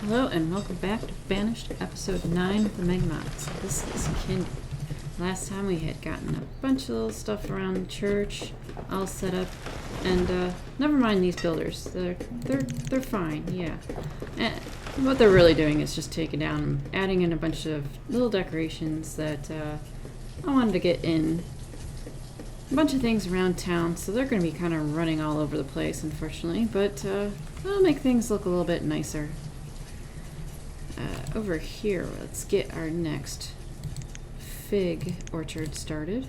Hello and welcome back to Banished episode 9 of the Megamod. So this is Kindy. Last time we had gotten a bunch of little stuff around the church, all set up, and never mind these builders. They're fine, yeah. And what they're really doing is just taking down and adding in a bunch of little decorations that I wanted to get in. A bunch of things around town, so they're going to be kind of running all over the place, unfortunately, but it'll make things look a little bit nicer. Over here, let's get our next fig orchard started.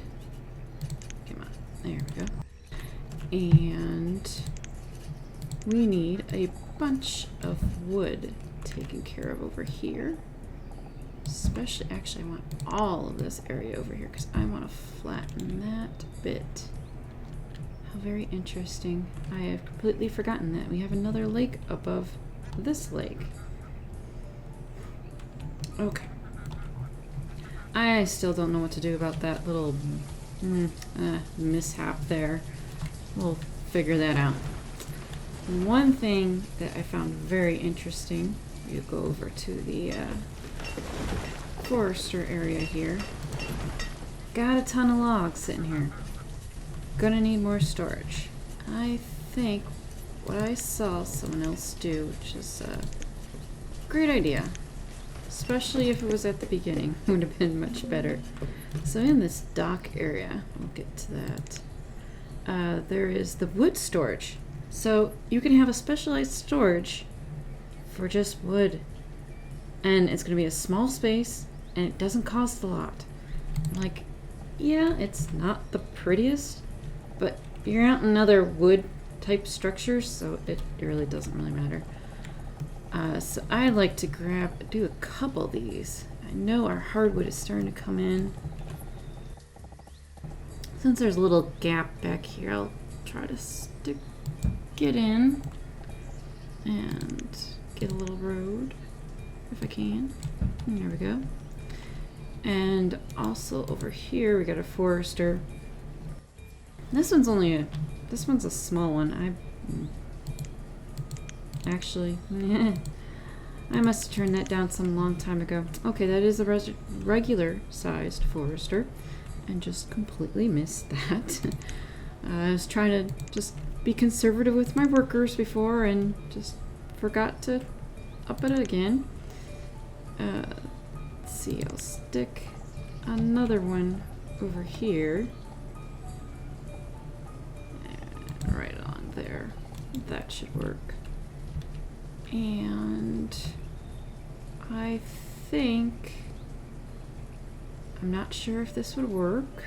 Come on, there we go. And we need a bunch of wood taken care of over here. Especially, actually, I want all of this area over here because I want to flatten that bit. How very interesting. I have completely forgotten that we have another lake above this lake. Okay. I still don't know what to do about that little mishap there. We'll figure that out. One thing that I found very interesting, you go over to the forester area here. Got a ton of logs sitting here. Gonna need more storage. I think what I saw someone else do, which is a great idea. Especially if it was at the beginning, would have been much better. So in this dock area, we'll get to that, there is the wood storage. So you can have a specialized storage for just wood. And it's going to be a small space, and it doesn't cost a lot. Like, yeah, it's not the prettiest, but you're out in other wood type structures, so it really doesn't really matter. So I like to do a couple of these. I know our hardwood is starting to come in. Since there's a little gap back here, I'll try to stick it in and get a little road if I can. And there we go. And also over here we got a forester. This one's a small one. Actually, I must have turned that down some long time ago. Okay, that is a regular sized forester, and just completely missed that. I was trying to just be conservative with my workers before and just forgot to up it again. Let's see, I'll stick another one over here. And right on there. That should work. And I think, I'm not sure if this would work,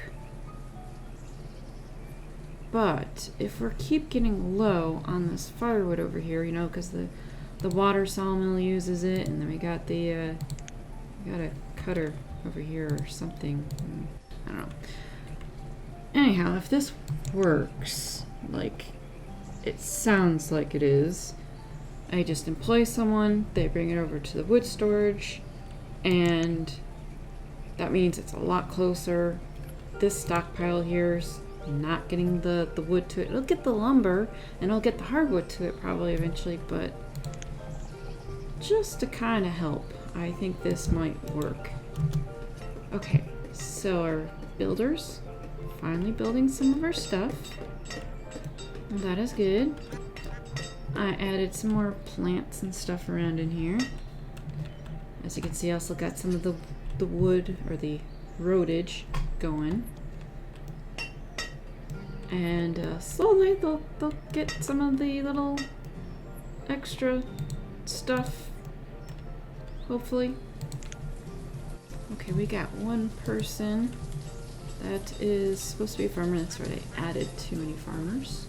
but if we keep getting low on this firewood over here, you know, because the water sawmill uses it, and then we got we got a cutter over here or something. I don't know. Anyhow, if this works, like it sounds like it is, I just employ someone, they bring it over to the wood storage, and that means it's a lot closer. This stockpile here is not getting the wood to it. It'll get the lumber, and it'll get the hardwood to it probably eventually, but just to kind of help, I think this might work. Okay, so our builders finally building some of our stuff. That is good. I added some more plants and stuff around in here. As you can see, I also got some of the wood or the roadage going. And slowly they'll get some of the little extra stuff, hopefully. Okay, we got one person that is supposed to be a farmer. That's right, I added too many farmers.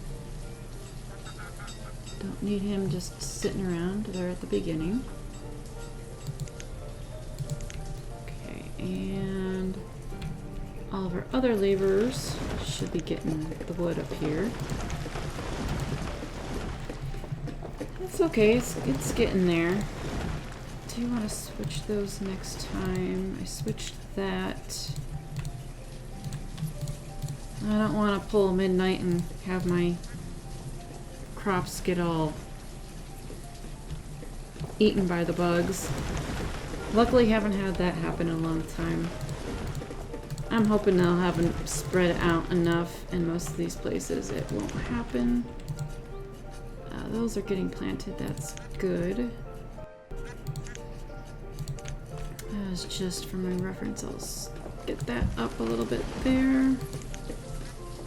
Don't need him just sitting around there at the beginning. Okay, and all of our other laborers should be getting the wood up here. That's okay, it's getting there. Do you want to switch those next time? I switched that. I don't want to pull midnight and have my crops get all eaten by the bugs. Luckily, haven't had that happen in a long time. I'm hoping they'll have them spread out enough in most of these places. It won't happen. Those are getting planted. That's good. As just for my reference, I'll get that up a little bit there.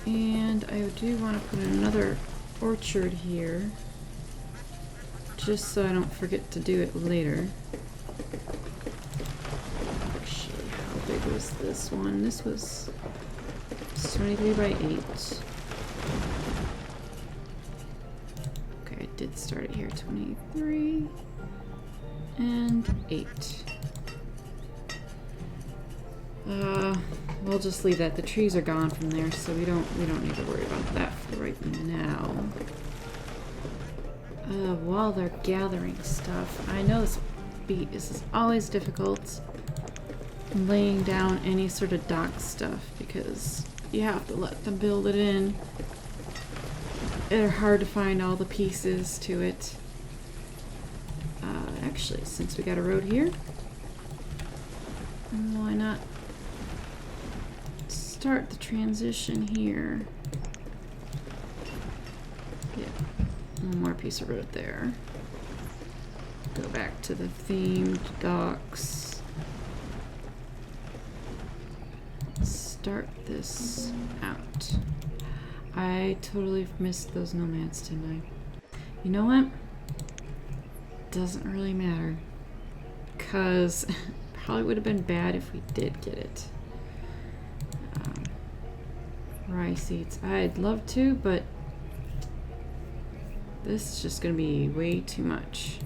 And I do want to put another orchard here, just so I don't forget to do it later. Actually, how big was this one? This was 23 by 8. Okay, I did start it here, 23 and 8. We'll just leave that. The trees are gone from there, so we don't need to worry about that for right now. While they're gathering stuff, I know this is always difficult laying down any sort of dock stuff because you have to let them build it in. They're hard to find all the pieces to it. Actually, since we got a road here, why not start the transition here? Yeah, one more piece of road there. Go back to the themed docks. Start this out. I totally missed those nomads, didn't I? You know what? Doesn't really matter. Because probably would have been bad if we did get it. Rye seeds. I'd love to, but this is just going to be way too much.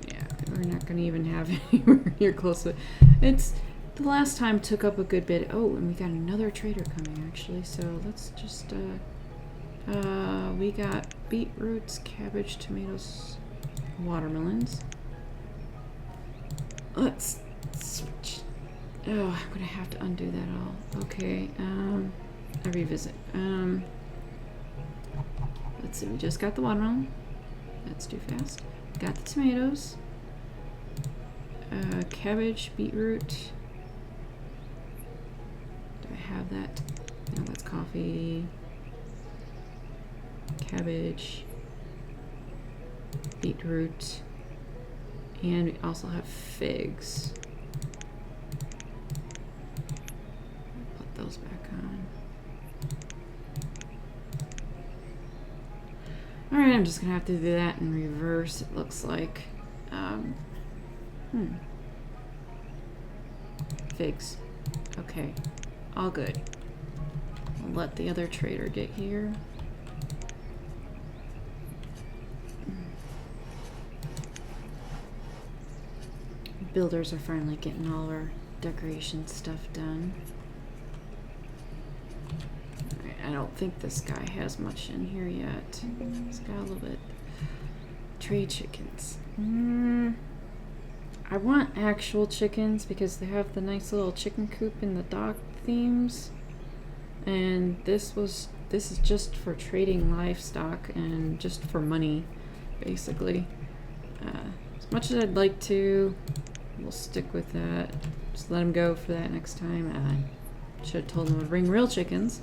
Yeah, we're not going to even have anywhere near close to it. It's the last time took up a good bit. Oh, and we got another trader coming actually, so let's just we got beetroots, cabbage, tomatoes, watermelons. Let's switch. Oh, I'm gonna have to undo that all. Okay, I revisit. Let's see, we just got the watermelon. That's too fast. Got the tomatoes. Cabbage, beetroot. Do I have that? No, that's coffee. Cabbage. Beetroot. And we also have figs. Those back on. Alright, I'm just gonna have to do that in reverse, it looks like. Figs. Okay. All good. I'll let the other trader get here. Builders are finally getting all our decoration stuff done. I don't think this guy has much in here yet. He's got a little bit. Trade chickens. I want actual chickens because they have the nice little chicken coop in the dock themes. And this is just for trading livestock and just for money, basically. As much as I'd like to, we'll stick with that. Just let him go for that next time. I should have told him to bring real chickens.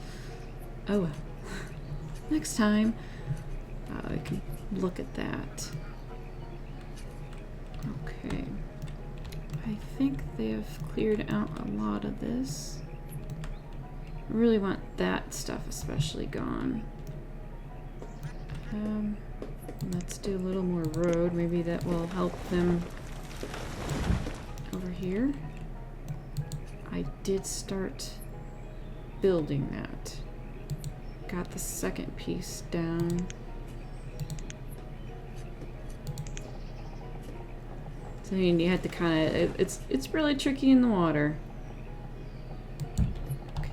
Oh well. Next time, I can look at that. Okay. I think they have cleared out a lot of this. I really want that stuff especially gone. Let's do a little more road. Maybe that will help them over here. I did start building that. Got the second piece down. So you had to kind of, it's really tricky in the water. Okay.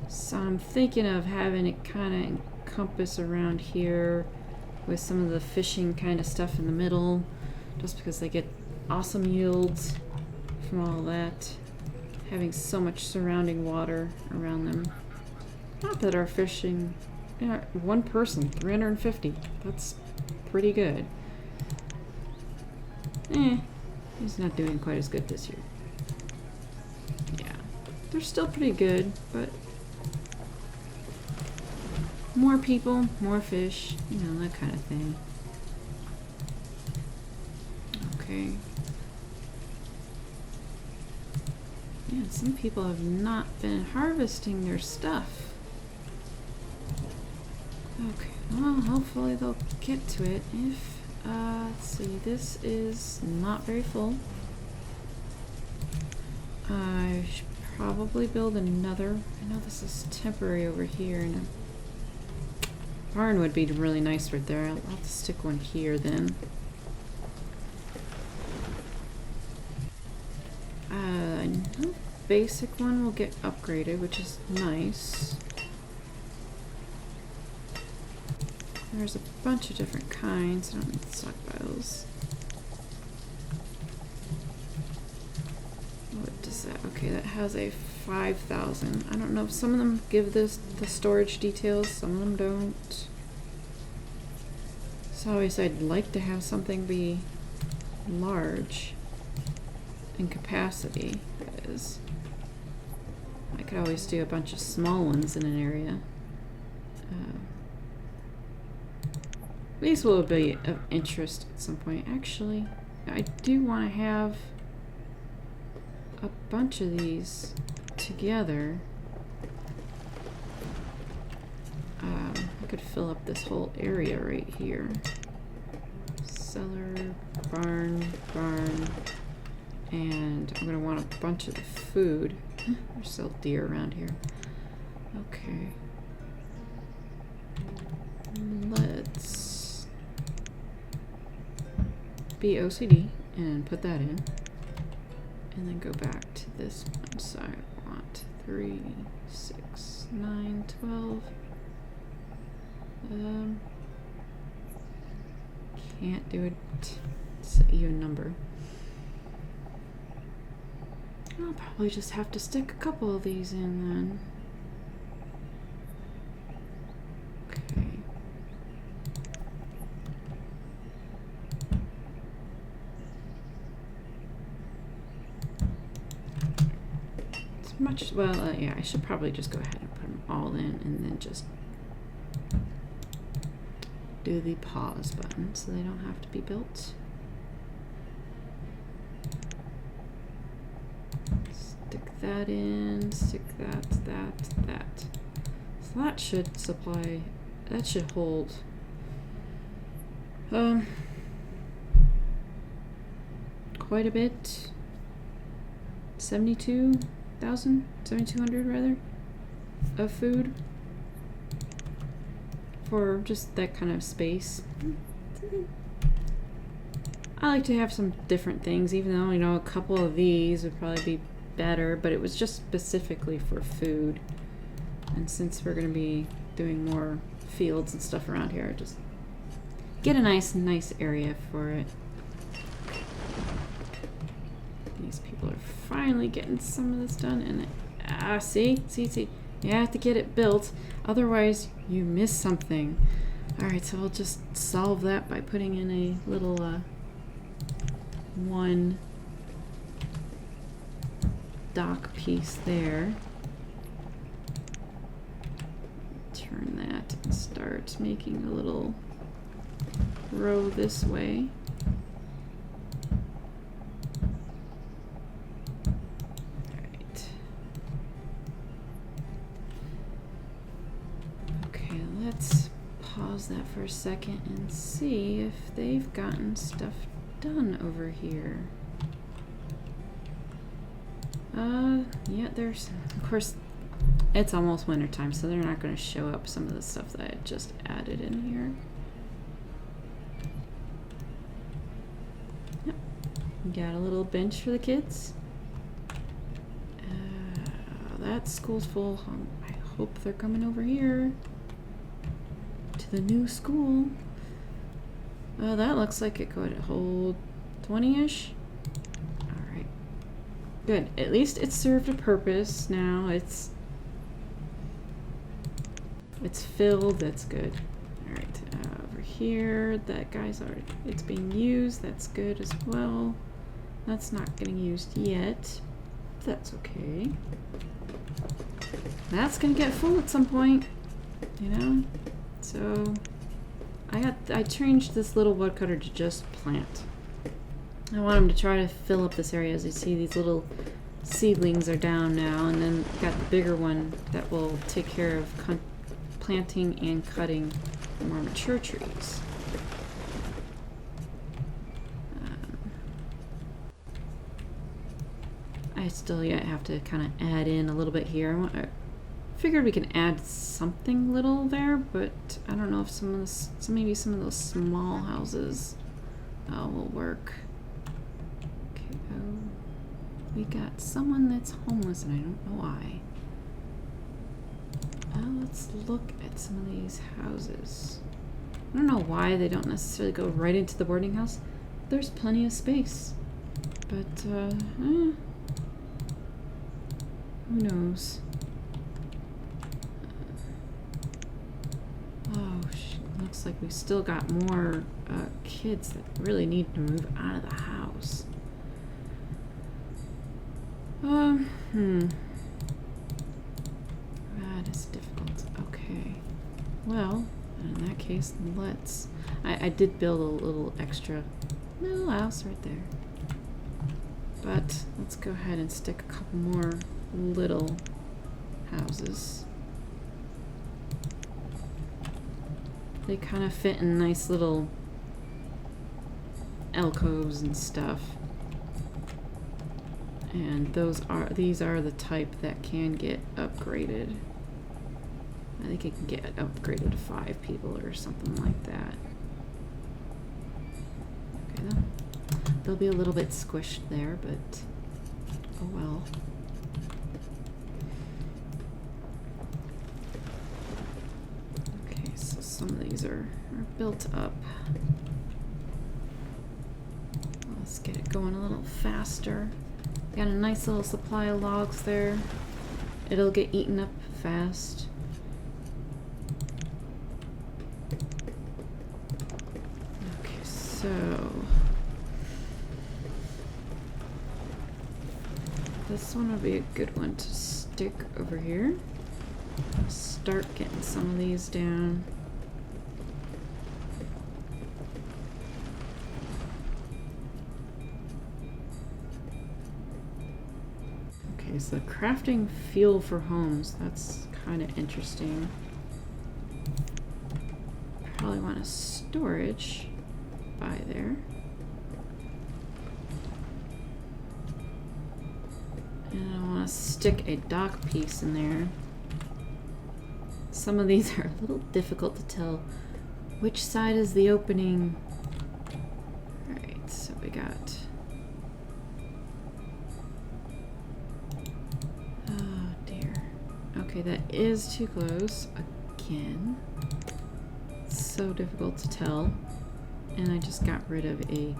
So I'm thinking of having it kind of encompass around here with some of the fishing kind of stuff in the middle, just because they get awesome yields from all that, having so much surrounding water around them. Not that our fishing Yeah, one person, 350. That's pretty good. He's not doing quite as good this year. Yeah, they're still pretty good, but more people, more fish, you know, that kind of thing. Okay. Yeah, some people have not been harvesting their stuff. Okay, well, hopefully they'll get to it. If, let's see, this is not very full. I should probably build another. I know this is temporary over here, and a barn would be really nice right there. I'll have to stick one here then. I know basic one will get upgraded, which is nice. There's a bunch of different kinds. I don't need stockpiles. What does that? Okay, that has a 5,000. I don't know if some of them give this the storage details, some of them don't. So always I'd like to have something be large in capacity. That is. I could always do a bunch of small ones in an area. These will be of interest at some point. Actually, I do want to have a bunch of these together. I could fill up this whole area right here. Cellar, barn, and I'm going to want a bunch of the food. There's still deer around here. Okay. Let's be OCD and put that in. And then go back to this one. So I want 3, 6, 9, 12. Can't do it. It's an even number. I'll probably just have to stick a couple of these in then. Okay. It's much, well, yeah, I should probably just go ahead and put them all in and then just do the pause button so they don't have to be built. Stick that in, stick that. So that should supply, that should hold quite a bit. 72,000, 7,200 rather, of food for just that kind of space. I like to have some different things, even though, you know, a couple of these would probably be better, but it was just specifically for food. And since we're going to be doing more fields and stuff around here, just get a nice area for it. These people are finally getting some of this done, and see, you have to get it built, otherwise you miss something. Alright, so I'll just solve that by putting in a little one dock piece there. Turn that and start making a little row this way. Alright. Okay, let's pause that for a second and see if they've gotten stuff done over here. Yeah, there's, of course, it's almost winter time, so they're not going to show up some of the stuff that I just added in here. Yep. Got a little bench for the kids. That school's full. I hope they're coming over here to the new school. That looks like it could hold 20-ish. Alright. Good. At least it served a purpose. Now it's It's filled, that's good. Alright, over here, that guy's already, it's being used, that's good as well. That's not getting used yet. That's okay. That's gonna get full at some point, you know? So, I changed this little woodcutter to just plant. I want him to try to fill up this area. As you see, these little seedlings are down now, and then got the bigger one that will take care of planting and cutting more mature trees. I still yet have to kind of add in a little bit here. I figured we can add something little there, but I don't know if some of this, maybe some of those small houses will work. Okay, we got someone that's homeless and I don't know why. Let's look at some of these houses. I don't know why they don't necessarily go right into the boarding house. There's plenty of space, but who knows? Looks like we've still got more kids that really need to move out of the house. That is difficult. Okay. Well, in that case, let's... I did build a little extra little house right there. But let's go ahead and stick a couple more little houses. They kind of fit in nice little alcoves and stuff. And these are the type that can get upgraded. I think it can get upgraded to 5 people or something like that. Okay, they'll be a little bit squished there, but oh well. Okay, so some of these are built up. Let's get it going a little faster. Got a nice little supply of logs there. It'll get eaten up fast. Okay, so this one would be a good one to stick over here. Start getting some of these down. Okay, so crafting fuel for homes, that's kind of interesting. Probably want a storage by there. And I want to stick a dock piece in there. Some of these are a little difficult to tell which side is the opening. Alright, so we got... oh dear. Okay, that is too close. Again. It's so difficult to tell. And I just got rid of a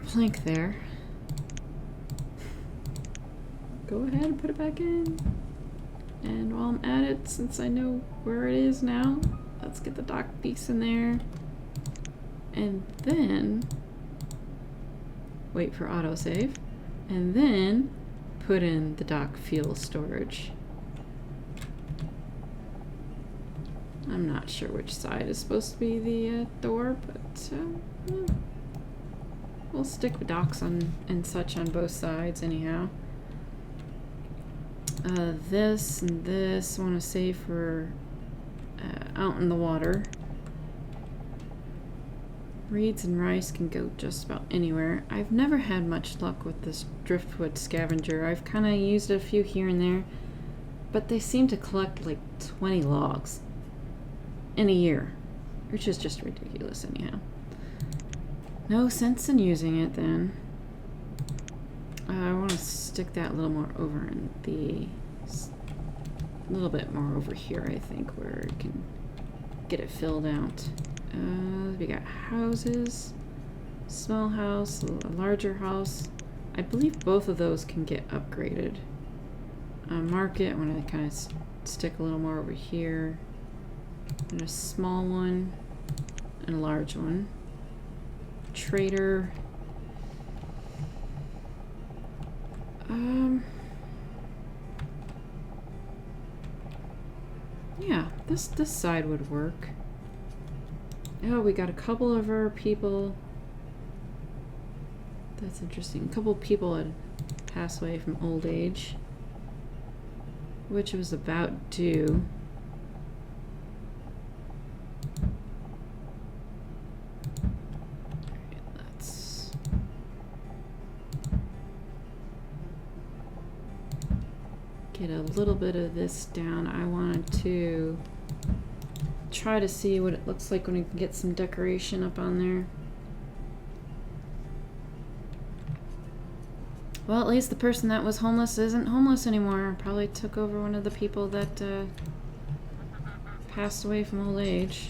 plank there. Go ahead and put it back in. And while I'm at it, since I know where it is now, let's get the dock piece in there. And then wait for autosave. And then put in the dock fuel storage. I'm not sure which side is supposed to be the door, but we'll stick with docks and such on both sides anyhow. This and this I want to save for out in the water. Reeds and rice can go just about anywhere. I've never had much luck with this driftwood scavenger. I've kind of used a few here and there, but they seem to collect like 20 logs in a year, which is just ridiculous anyhow. No sense in using it then. I want to stick that a little more over in the... a little bit more over here, I think, where it can get it filled out. We got houses, small house, a larger house. I believe both of those can get upgraded. Market, I want to kind of stick a little more over here. And a small one. And a large one. Trader. Yeah, this side would work. Oh, we got a couple of our people. That's interesting. A couple of people had passed away from old age, which was about due. Let's get a little bit of this down. I wanted to try to see what it looks like when we can get some decoration up on there. Well, at least the person that was homeless isn't homeless anymore. Probably took over one of the people that passed away from old age.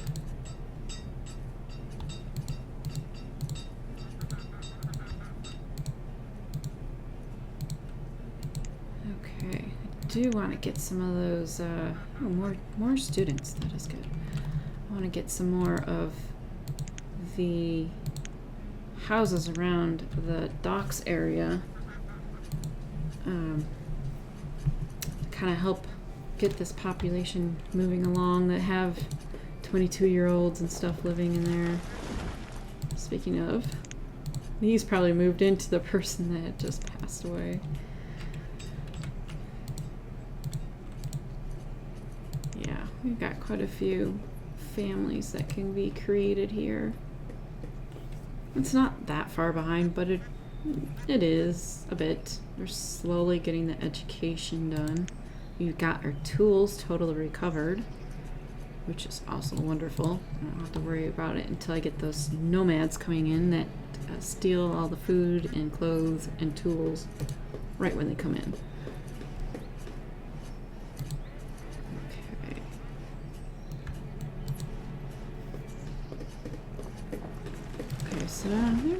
Okay, I do want to get some of those, oh, more students. That is good. I want to get some more of the houses around the docks area. Kind of help get this population moving along that have 22-year-olds and stuff living in there. Speaking of, these probably moved into the person that had just passed away. Yeah, we've got quite a few families that can be created here. It's not that far behind, but it is a bit. We're slowly getting the education done. We've got our tools totally recovered, which is also wonderful. I don't have to worry about it until I get those nomads coming in that steal all the food and clothes and tools right when they come in. Okay. Okay, so they're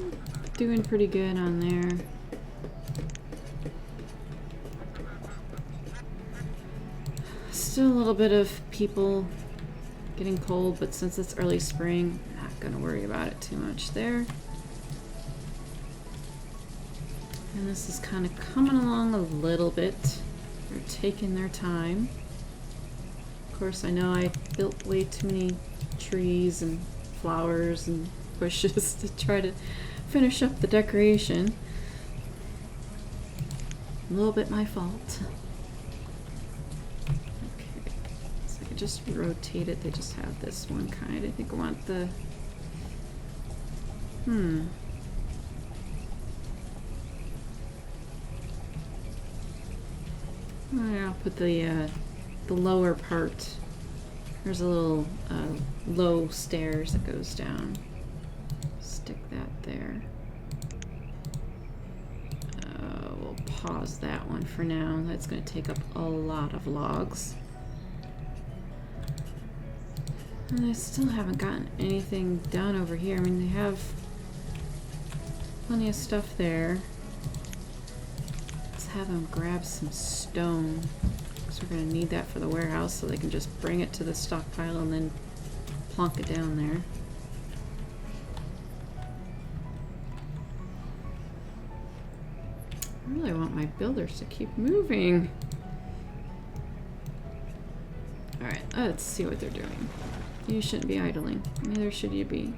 doing pretty good on there. Still a little bit of people getting cold, but since it's early spring, I'm not gonna worry about it too much there. And this is kind of coming along a little bit. They're taking their time. Of course, I know I built way too many trees and flowers and bushes to try to finish up the decoration. A little bit my fault. Okay, so I just rotate it. They just have this one kind. I think I want the I'll put the lower part. There's a little low stairs that goes down. Stick that there. We'll pause that one for now. That's going to take up a lot of logs. And I still haven't gotten anything done over here. I mean, they have plenty of stuff there. Let's have them grab some stone. So we're going to need that for the warehouse so they can just bring it to the stockpile and then plonk it down there. I really want my builders to keep moving. Alright, let's see what they're doing. You shouldn't be idling. Neither should you be.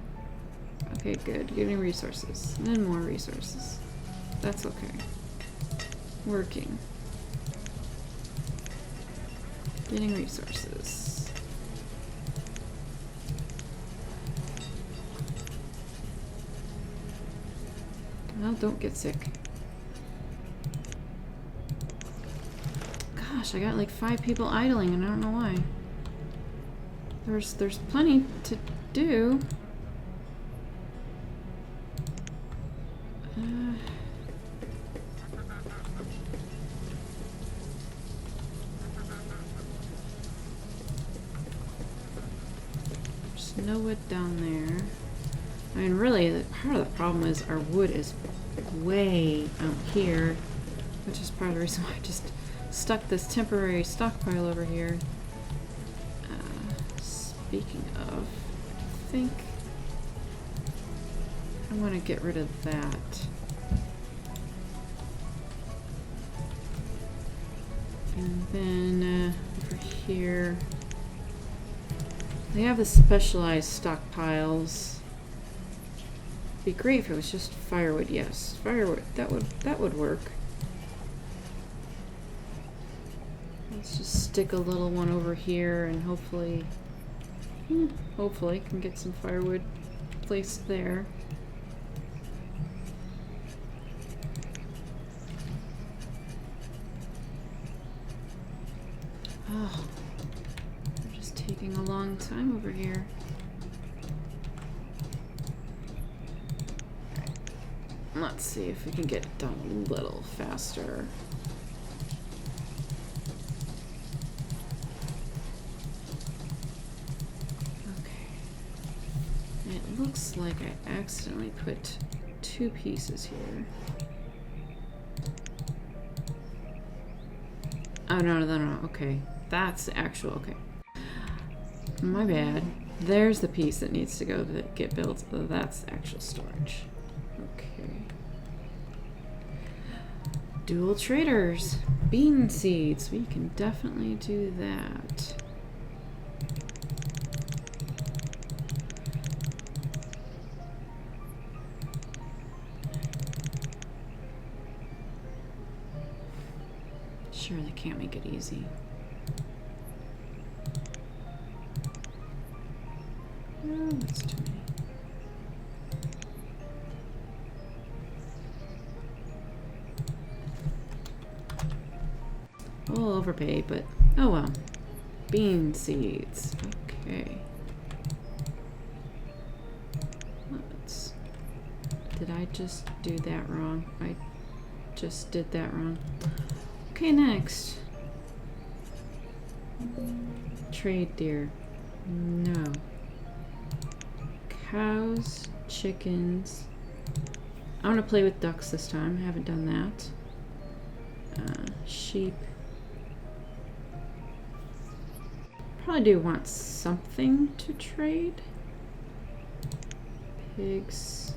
Okay, good. Getting resources. And then more resources. That's okay. Working. Getting resources. Well, don't get sick. Gosh, I got like 5 people idling and I don't know why. There's plenty to do. There's no wood down there. I mean, really, part of the problem is our wood is way out here, which is part of the reason why I just stuck this temporary stockpile over here. Speaking of, I think I want to get rid of that. And then over here, they have the specialized stockpiles. Be great if it was just firewood. Yes, firewood. That would work. Let's just stick a little one over here, and hopefully can get some firewood placed there. Oh, they're just taking a long time over here. Let's see if we can get it done a little faster. Okay. It looks like I accidentally put 2 pieces here. Oh, no. Okay. That's the actual, okay. My bad. There's the piece that needs to go to get built. So that's the actual storage. Okay. Dual traders. Bean seeds. We can definitely do that. Sure, they can't make it easy. Oh, that's too many. A little overpaid, but oh well. Bean seeds. Okay. Did I just do that wrong? I just did that wrong. Okay, next. Trade deer. No. Cows, chickens. I want to play with ducks this time. I haven't done that. Sheep. Probably do want something to trade. Pigs.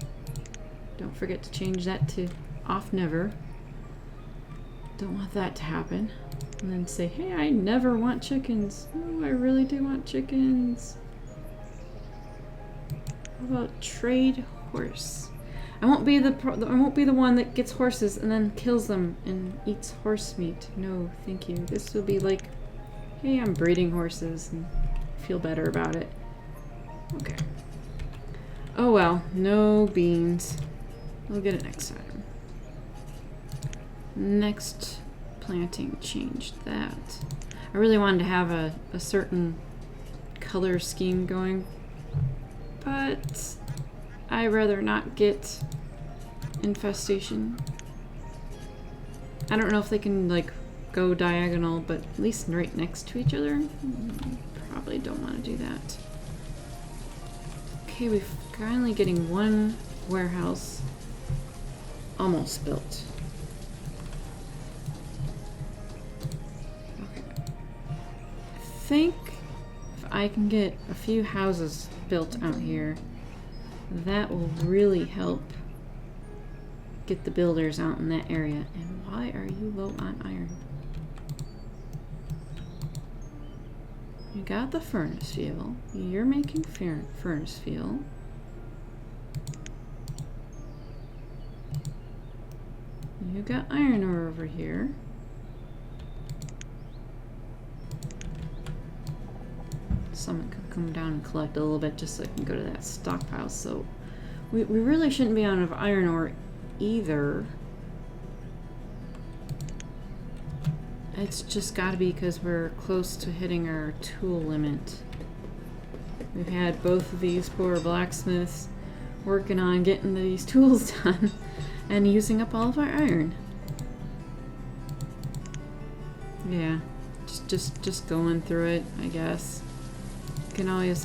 Don't forget to change that to off never. Don't want that to happen. And then say, hey, I never want chickens. Oh, I really do want chickens. How about trade horse? I won't be the one that gets horses and then kills them and eats horse meat. No, thank you. This will be like, hey, I'm breeding horses and feel better about it. Okay. Oh well, no beans. We'll get it next time. Next planting, changed that. I really wanted to have a certain color scheme going, but I'd rather not get infestation. I don't know if they can like go diagonal, but at least right next to each other. Probably don't want to do that. Okay, we're finally getting one warehouse almost built. Okay. I think if I can get a few houses built out here, that will really help get the builders out in that area. And why are you low on iron? You got the furnace fuel. You're making furnace fuel. You got iron ore over here. Someone could come down and collect a little bit just so I can go to that stockpile. So we really shouldn't be out of iron ore either. It's just got to be because we're close to hitting our tool limit. We've had both of these poor blacksmiths working on getting these tools done and using up all of our iron. Yeah, just going through it, I guess. You can always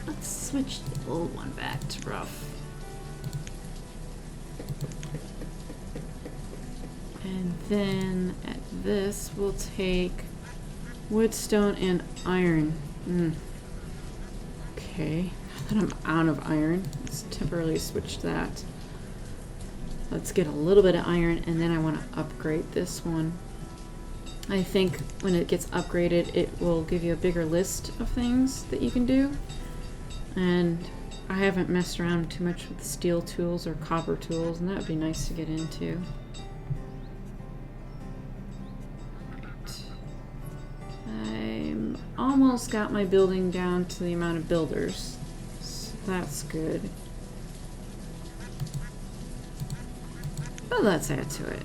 let's switch the old one back to rough. And then at this, we'll take wood, stone, and iron. Okay, now that I'm out of iron, let's temporarily switch that. Let's get a little bit of iron, and then I want to upgrade this one. I think when it gets upgraded, it will give you a bigger list of things that you can do. And I haven't messed around too much with steel tools or copper tools, and that would be nice to get into. I'm almost got my building down to the amount of builders, so that's good. But let's add to it.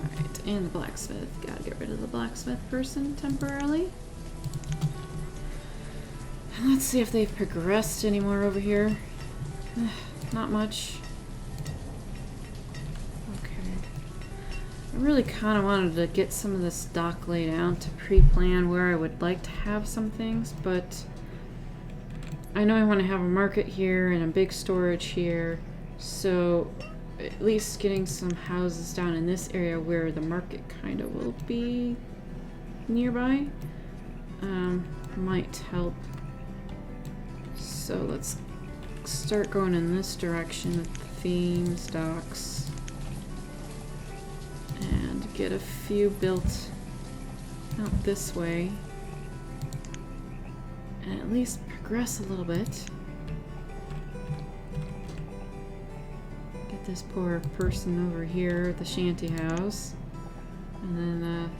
Alright, and the blacksmith. Gotta get rid of the blacksmith person temporarily. And let's see if they've progressed anymore over here. Not much. Okay. I really kind of wanted to get some of this dock laid out to pre-plan where I would like to have some things, but I know I want to have a market here and a big storage here, so at least getting some houses down in this area where the market kind of will be nearby might help. So let's start going in this direction with the themes, docks, and get a few built out this way, and at least progress a little bit. Get this poor person over here at the shanty house, and then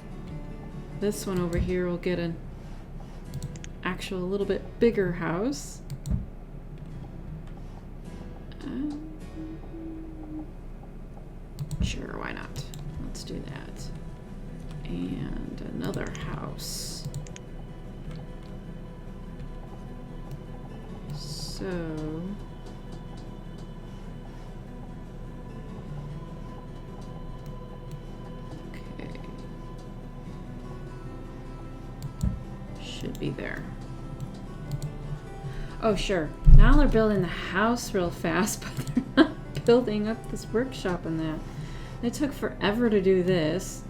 this one over here will get an actual little bit bigger house. Sure, why not? Let's do that. And another house. So okay. Should be there. Oh, sure. Now they're building the house real fast, but they're not building up this workshop and that. It took forever to do this,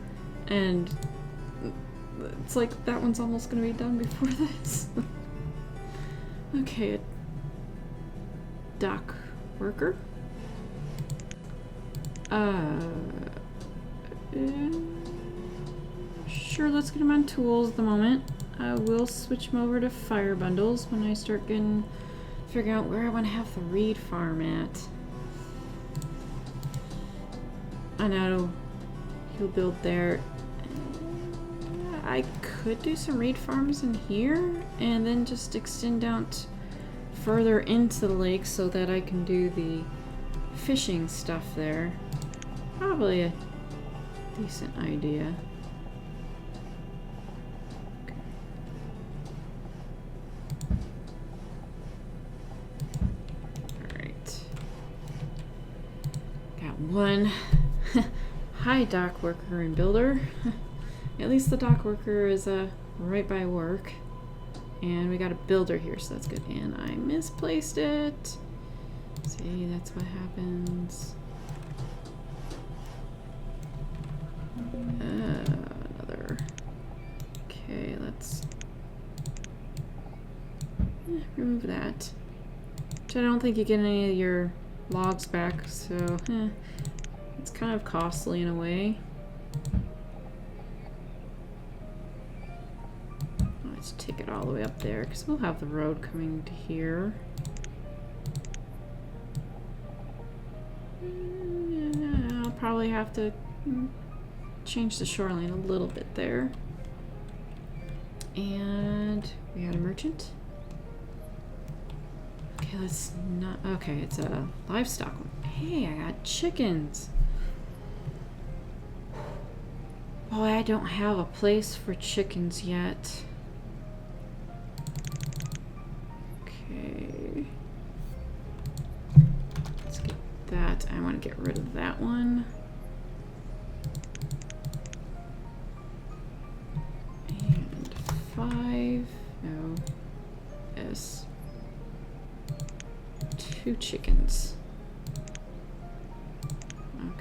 and it's like that one's almost going to be done before this. Okay, a dock worker. Sure, let's get him on tools at the moment. I will switch him over to fire bundles when I start figuring out where I want to have the reed farm at. I know he'll build there. I could do some reed farms in here and then just extend out further into the lake so that I can do the fishing stuff there. Probably a decent idea. Alright. Got one hi dock worker and builder. At least the dock worker is right by work. And we got a builder here, so that's good. And I misplaced it. See, that's what happens. Another. Okay, let's remove that. Which I don't think you get any of your logs back, so it's kind of costly in a way. Let's take it all the way up there because we'll have the road coming to here. Yeah, I'll probably have to change the shoreline a little bit there. And we got a merchant. Okay, let's not. Okay, it's a livestock one. Hey, I got chickens. Boy, I don't have a place for chickens yet. Okay. Let's get that. I want to get rid of that one. And 5. No. Yes. 2 chickens.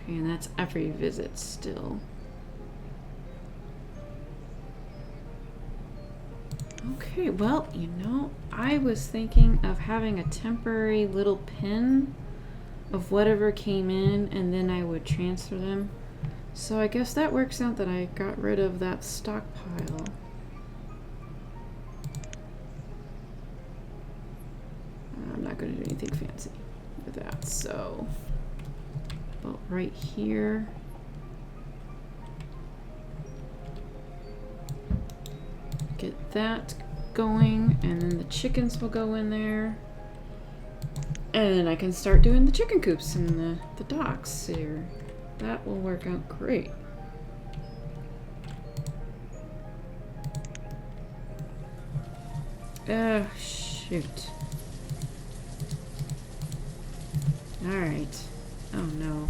Okay, and that's every visit still. Okay, well, you know, I was thinking of having a temporary little pin of whatever came in, and then I would transfer them. So I guess that works out that I got rid of that stockpile. I'm not going to do anything fancy with that, so about right here. Get that going, and then the chickens will go in there. And then I can start doing the chicken coops in the docks here. That will work out great. Shoot. Alright. Oh no.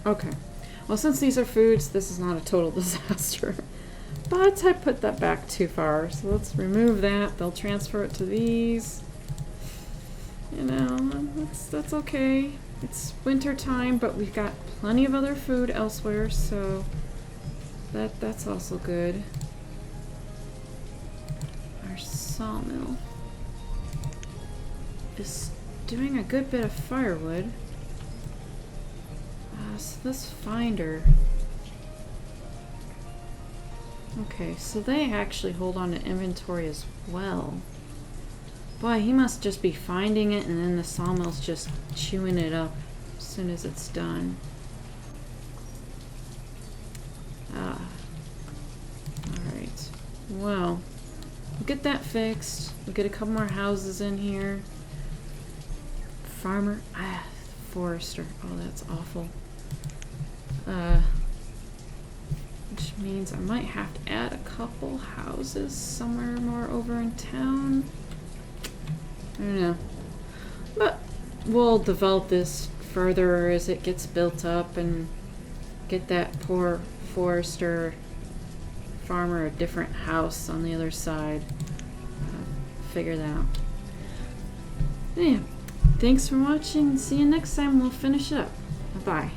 Okay. Well, since these are foods, this is not a total disaster. But I put that back too far, so let's remove that. They'll transfer it to these. You know, that's okay. It's winter time, but we've got plenty of other food elsewhere, so that's also good. Our sawmill is doing a good bit of firewood. So this finder. Okay, so they actually hold on to inventory as well. Boy, he must just be finding it, and then the sawmill's just chewing it up as soon as it's done. Alright. Well, we'll get that fixed. We'll get a couple more houses in here. Farmer. Forester. Oh, that's awful. Which means I might have to add a couple houses somewhere more over in town. I don't know. But we'll develop this further as it gets built up and get that poor forester farmer a different house on the other side. Figure that out. Yeah. Thanks for watching. See you next time. We'll finish up. Bye-bye.